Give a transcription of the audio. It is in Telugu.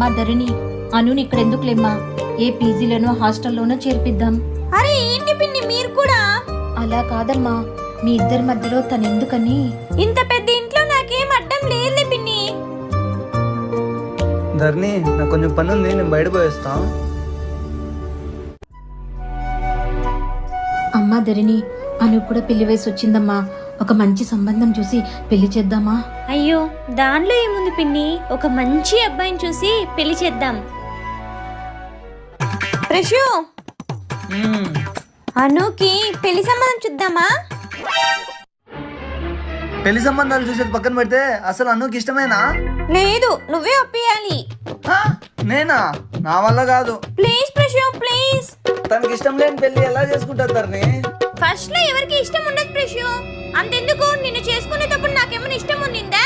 అమ్మా ధరణి, అనుని ఇక్కడ ఎందుకులేమ్మా, ఏ పీజీలోనో హాస్టల్లోనో చేర్పిద్దాం. అరే ఏంటి పిన్ని మీరు కూడా? అలా కాదమ్మా, మీ ఇద్దరి మధ్యలో తనెందుకని. ఇంత పెద్ద ఇంట్లో నాకేం అడ్డం లేదులే పిన్ని. ధరణి, నాకు కొంచెం పని ఉంది, నేను బయట పోయేస్తా. అమ్మా ధరణి, అను కూడా పెళ్లి వయసు వచ్చిందమ్మా, ఒక మంచి సంబంధం చూసి పెళ్లి చేద్దామా? అయ్యో దానిలో ఏముంది పిన్ని, ఒక మంచి అబ్బాయిని చూసి పెళ్లి చేద్దాం. ప్రశు, అనుకి పెళ్లి సంబంధం చూద్దామా? పెళ్లి సంబంధాలు చూసేది పక్కన పెడితే అసలు అనుకి ఇష్టమేనా? లేదు, నువ్వే ఒప్పియాలి. హా? నేనా? నా వల్ల కాదు. Please ప్రశు please. తనకి ఇష్టం లేని పెళ్లి ఎలా చేసుకుంటారు ధరణి? ఫస్ట్ లో ఎవరికి ఇష్టం ఉండదు ప్రశు, అంతెందుకు నిన్ను చేసుకునేటప్పుడు నాకేమైనా ఇష్టం ఉండిందా?